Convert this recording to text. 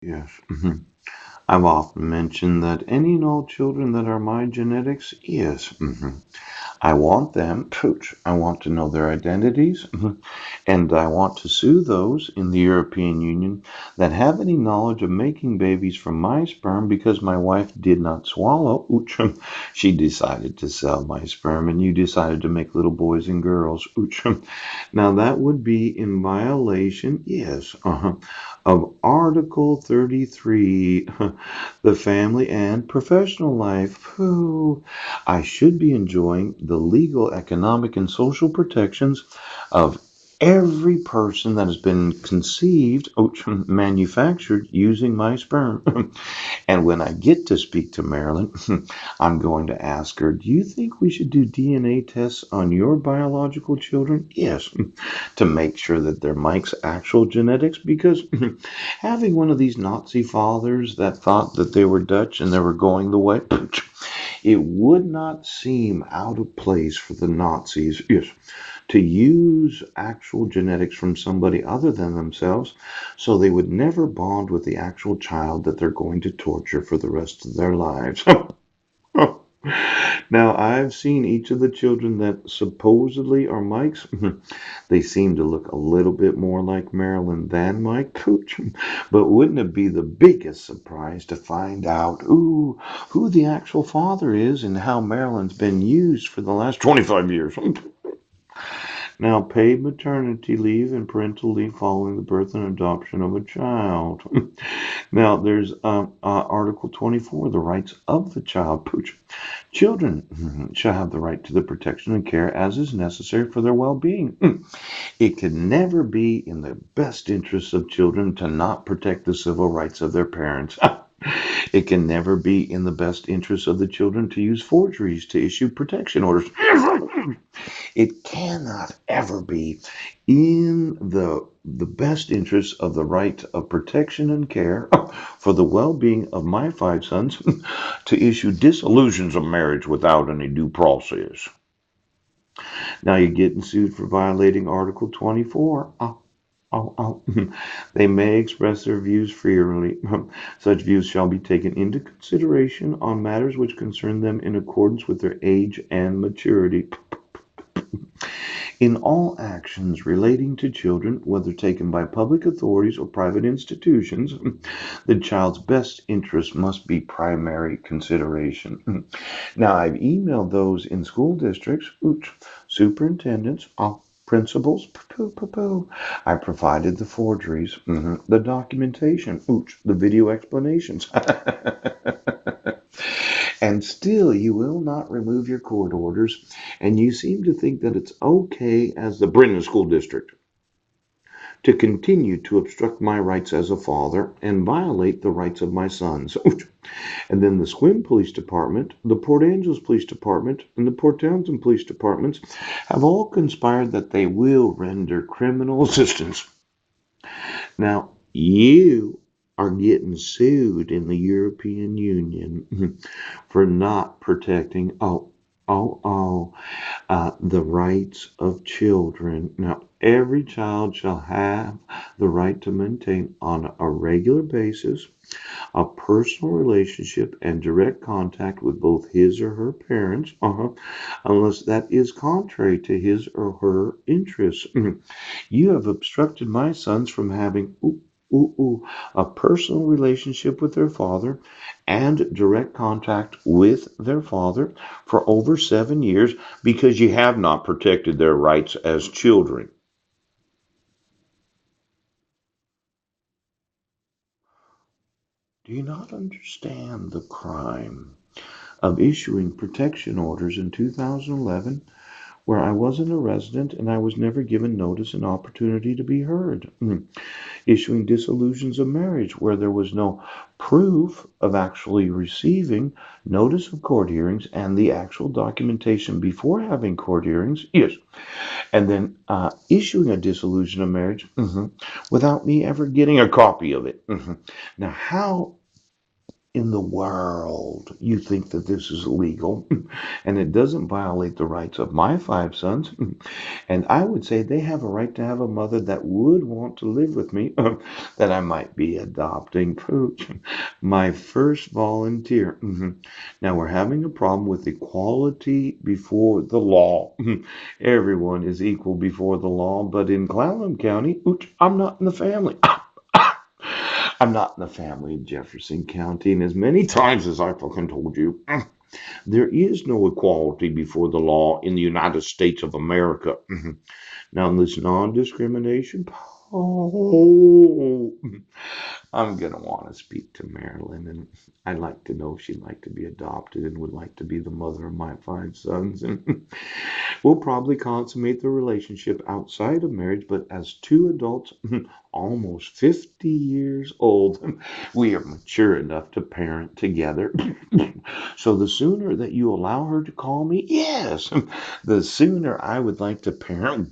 Yes. I've often mentioned that any and all children that are my genetics, yes. I want them, pooch, I want to know their identities, and I want to sue those in the European Union that have any knowledge of making babies from my sperm because my wife did not swallow. Ooch, she decided to sell my sperm, and you decided to make little boys and girls. Ooch. Now that would be in violation, yes, of Article 33, the family and professional life. Whew. I should be enjoying the legal, economic, and social protections of every person that has been conceived, manufactured using my sperm. And when I get to speak to Marilyn, I'm going to ask her, do you think we should do DNA tests on your biological children? Yes, to make sure that they're Mike's actual genetics, because having one of these Nazi fathers that thought that they were Dutch and they were going the way, it would not seem out of place for the Nazis, yes, to use actual genetics from somebody other than themselves so they would never bond with the actual child that they're going to torture for the rest of their lives. Now, I've seen each of the children that supposedly are Mike's. They seem to look a little bit more like Marilyn than Mike Pooch. But wouldn't it be the biggest surprise to find out who the actual father is and how Marilyn's been used for the last 25 years? Now, paid maternity leave and parental leave following the birth and adoption of a child. Now, there's Article 24, the rights of the child. Pooch. Children shall have the right to the protection and care as is necessary for their well-being. It can never be in the best interests of children to not protect the civil rights of their parents. It can never be in the best interests of the children to use forgeries to issue protection orders. It cannot ever be in the best interest of the right of protection and care for the well-being of my five sons to issue dissolutions of marriage without any due process. Now you're getting sued for violating Article 24. They may express their views freely. Such views shall be taken into consideration on matters which concern them in accordance with their age and maturity. In all actions relating to children, whether taken by public authorities or private institutions, the child's best interest must be primary consideration. Now, I've emailed those in school districts, superintendents, principals, I provided the forgeries, the documentation, the video explanations. And still you will not remove your court orders, and you seem to think that it's okay as the Brennan School District to continue to obstruct my rights as a father and violate the rights of my sons. And then the Sequim Police Department, the Port Angeles Police Department, and the Port Townsend Police Departments have all conspired that they will render criminal assistance. Now, you are getting sued in the European Union for not protecting, the rights of children. Now, every child shall have the right to maintain on a regular basis a personal relationship and direct contact with both his or her parents, unless that is contrary to his or her interests. You have obstructed my sons from having a personal relationship with their father and direct contact with their father for over 7 years because you have not protected their rights as children. Do you not understand the crime of issuing protection orders in 2011 where I wasn't a resident and I was never given notice and opportunity to be heard? Issuing dissolutions of marriage where there was no proof of actually receiving notice of court hearings and the actual documentation before having court hearings. Yes. And then issuing a dissolution of marriage without me ever getting a copy of it. Now, how in the world you think that this is illegal and it doesn't violate the rights of my five sons? And I would say they have a right to have a mother that would want to live with me, that I might be adopting. Pooch, my first volunteer. Now we're having a problem with equality before the law. Everyone is equal before the law, but in Clallam County, ooch, I'm not in the family. I'm not in the family of Jefferson County, and as many times as I fucking told you, there is no equality before the law in the United States of America. Now, this non discrimination, oh, I'm going to want to speak to Marilyn, and I'd like to know if she'd like to be adopted and would like to be the mother of my five sons. And we'll probably consummate the relationship outside of marriage, but as two adults, almost 50 years old, we are mature enough to parent together. So the sooner that you allow her to call me, yes, the sooner I would like to parent.